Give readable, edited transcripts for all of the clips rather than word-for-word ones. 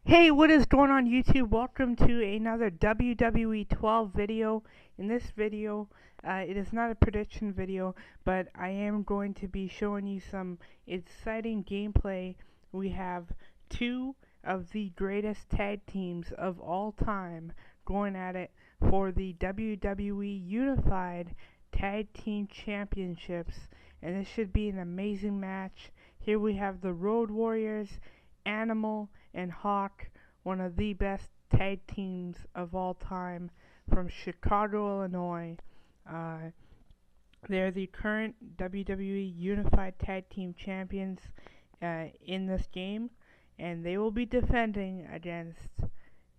Hey, what is going on YouTube? Welcome to another WWE 12 video. In this video, it is not a prediction video, but I am going to be showing you some exciting gameplay. We have two of the greatest tag teams of all time going at it for the WWE Unified Tag Team Championships, and this should be an amazing match. Here we have the Road Warriors, Animal, and Hawk, one of the best tag teams of all time from Chicago, Illinois. Uh, they're the current WWE Unified Tag Team Champions in this game, and they will be defending against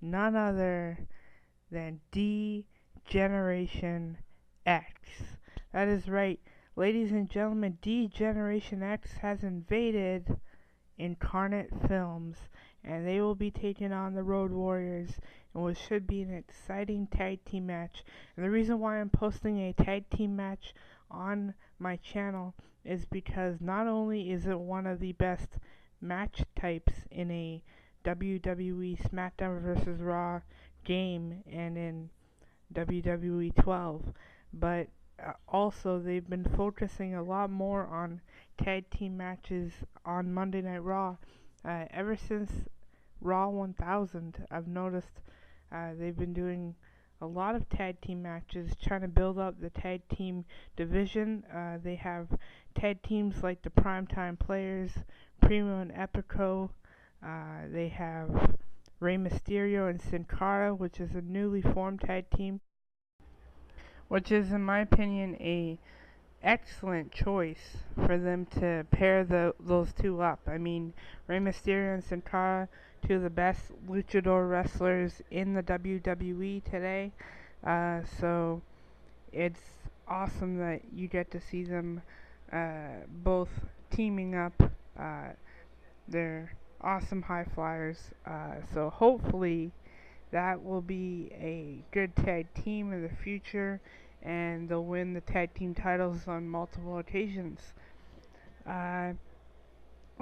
none other than D Generation X. That is right, ladies and gentlemen, D Generation X has invaded Incarnate Films, and they will be taking on the Road Warriors in what should be an exciting tag team match. And the reason why I'm posting a tag team match on my channel is because not only is it one of the best match types in a WWE SmackDown vs. Raw game and in WWE 12, but also they've been focusing a lot more on tag team matches on Monday Night Raw. Ever since Raw 1000, I've noticed they've been doing a lot of tag team matches, trying to build up the tag team division. They have tag teams like the Primetime Players, Primo and Epico. They have Rey Mysterio and Sin Cara, which is a newly formed tag team, which is, in my opinion, a excellent choice for them to pair those two up. I mean, Rey Mysterio and Sin Cara, two of the best luchador wrestlers in the WWE today. So it's awesome that you get to see them both teaming up. They're awesome high flyers. So hopefully that will be a good tag team in the future, and they'll win the tag team titles on multiple occasions. Uh,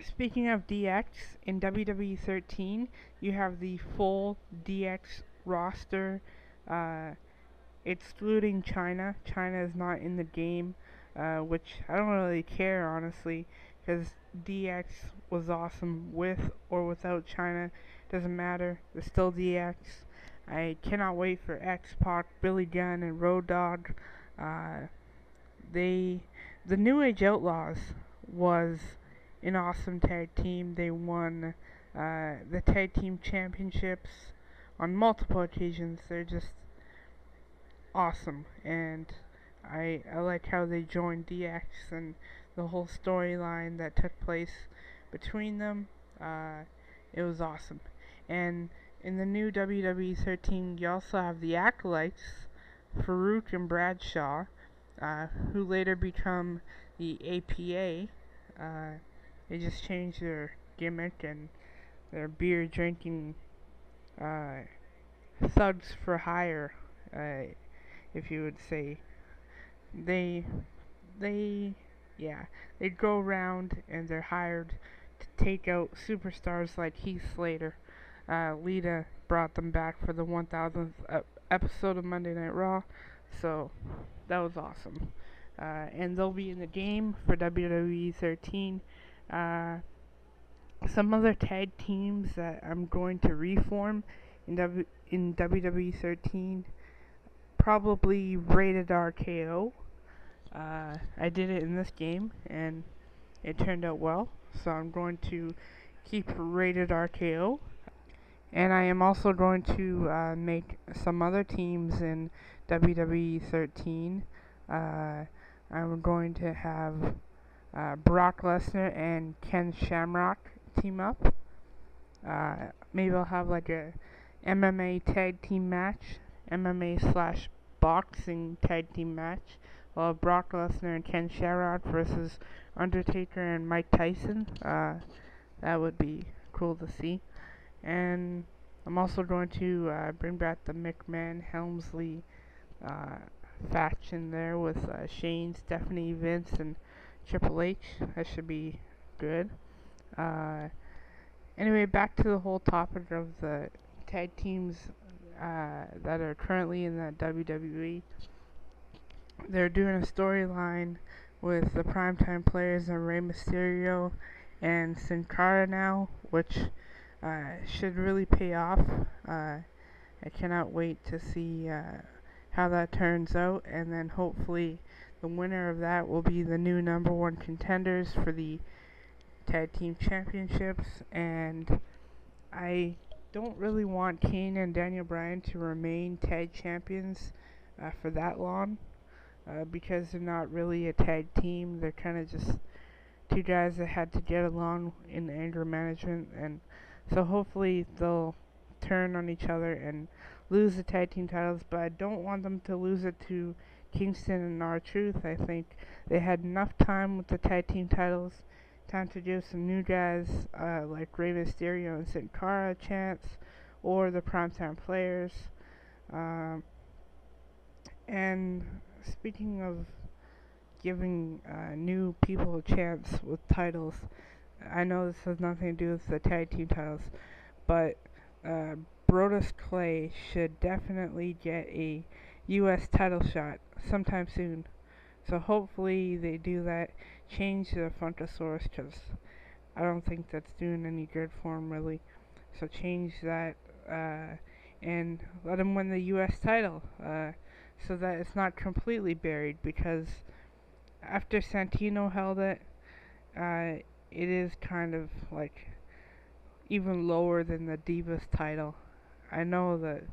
Speaking of DX, in WWE 13, you have the full DX roster, excluding China. China is not in the game, which I don't really care, honestly, because DX was awesome with or without China. Doesn't matter, it's still DX. I cannot wait for X-Pac, Billy Gunn, and Road Dogg. Uh, the New Age Outlaws was an awesome tag team. They won the tag team championships on multiple occasions. They're just awesome, and I like how they joined DX and the whole storyline that took place between them. It was awesome. And in the new WWE 13, you also have the Acolytes, Farouk and Bradshaw, who later become the APA. They just changed their gimmick and their beer drinking thugs for hire, if you would say. They, they, yeah, they go around and they're hired to take out superstars like Heath Slater. Lita brought them back for the 1000th episode of Monday Night Raw, so that was awesome. And they'll be in the game for WWE 13. Some other tag teams that I'm going to reform in WWE 13, probably Rated RKO. I did it in this game and it turned out well, so I'm going to keep Rated RKO. And I am also going to make some other teams in WWE 13. I'm going to have Brock Lesnar and Ken Shamrock team up. Maybe I'll have like a MMA tag team match, MMA slash boxing tag team match. I'll have Brock Lesnar and Ken Shamrock versus Undertaker and Mike Tyson. That would be cool to see. And I'm also going to bring back the McMahon-Helmsley faction there with Shane, Stephanie, Vince, and Triple H. That should be good. Anyway, back to the whole topic of the tag teams that are currently in the WWE. They're doing a storyline with the Primetime Players and Rey Mysterio and Sin Cara now, which should really pay off. I cannot wait to see how that turns out, and then hopefully the winner of that will be the new #1 contenders for the Tag Team Championships. And I don't really want Kane and Daniel Bryan to remain tag champions for that long, because they're not really a tag team. They're kind of just two guys that had to get along in anger management, and so hopefully they'll turn on each other and lose the tag team titles. But I don't want them to lose it to Kingston and R-Truth. I think they had enough time with the tag team titles, time to give some new guys like Rey Mysterio and Sin Cara a chance, or the Primetime Players. And speaking of giving new people a chance with titles, I know this has nothing to do with the tag team titles, but Brodus Clay should definitely get a U.S. title shot sometime soon. So hopefully they do that, change the Funkasaurus, because I don't think that's doing any good for him really. So change that and let him win the U.S. title so that it's not completely buried, because after Santino held it, it is kind of like even lower than the Divas title. I know that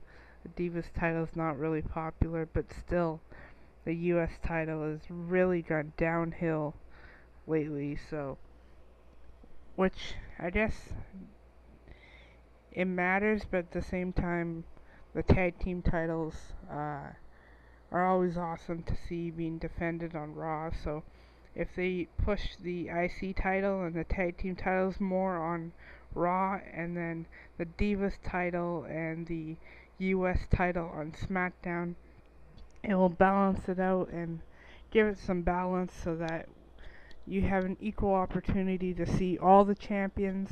the Divas title is not really popular, but still, the U.S. title has really gone downhill lately, so, which I guess it matters, but at the same time, the tag team titles are always awesome to see being defended on Raw. So if they push the IC title and the tag team titles more on Raw, and then the Divas title and the US title on SmackDown, it will balance it out and give it some balance so that you have an equal opportunity to see all the champions.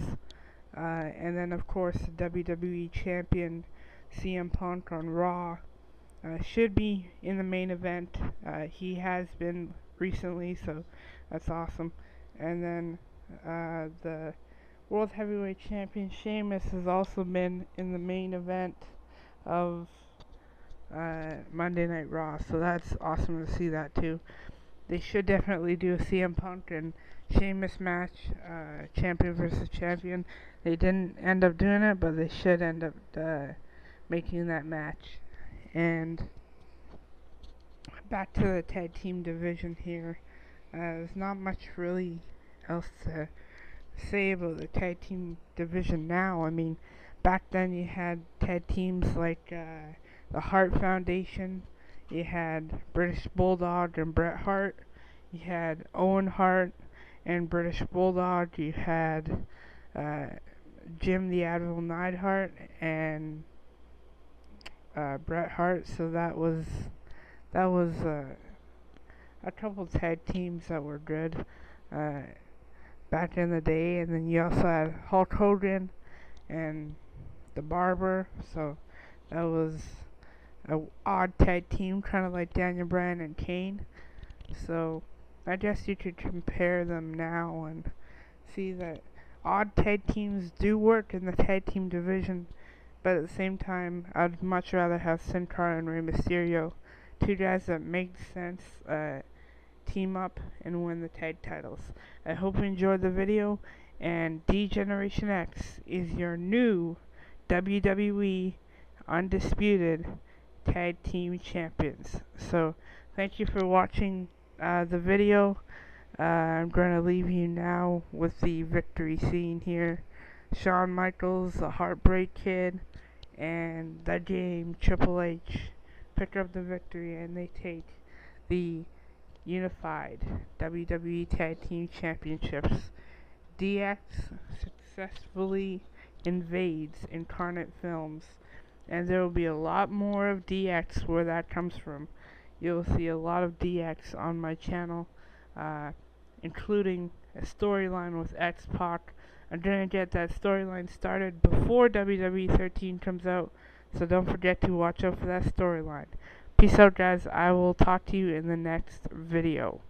And then of course the WWE champion CM Punk on Raw should be in the main event. He has been recently, so that's awesome. And then the World Heavyweight Champion Sheamus has also been in the main event of Monday Night Raw, so that's awesome to see that too. They should definitely do a CM Punk and Sheamus match, champion versus champion. They didn't end up doing it, but they should end up making that match. And back to the tag team division here. There's not much really else to say about the tag team division now. I mean, back then you had tag teams like the Hart Foundation. You had British Bulldog and Bret Hart. You had Owen Hart and British Bulldog. You had Jim the Admiral Neidhart and Bret Hart. So that was a couple tag teams that were good back in the day. And then you also had Hulk Hogan and the Barber. So that was a odd tag team, kind of like Daniel Bryan and Kane. So I guess you could compare them now and see that odd tag teams do work in the tag team division, but at the same time, I'd much rather have Sin Cara and Rey Mysterio, two guys that make sense, team up and win the tag titles. I hope you enjoyed the video, and D-Generation X is your new WWE Undisputed Tag Team Champions. So thank you for watching the video. I'm going to leave you now with the victory scene here. Shawn Michaels, the Heartbreak Kid, and the Game, Triple H, pick up the victory, and they take the unified WWE Tag Team Championships. DX successfully invades Incarnate Films, and there will be a lot more of DX where that comes from. You'll see a lot of DX on my channel, including a storyline with X-Pac, I'm gonna get that storyline started before WWE 13 comes out, so don't forget to watch out for that storyline. Peace out, guys. I will talk to you in the next video.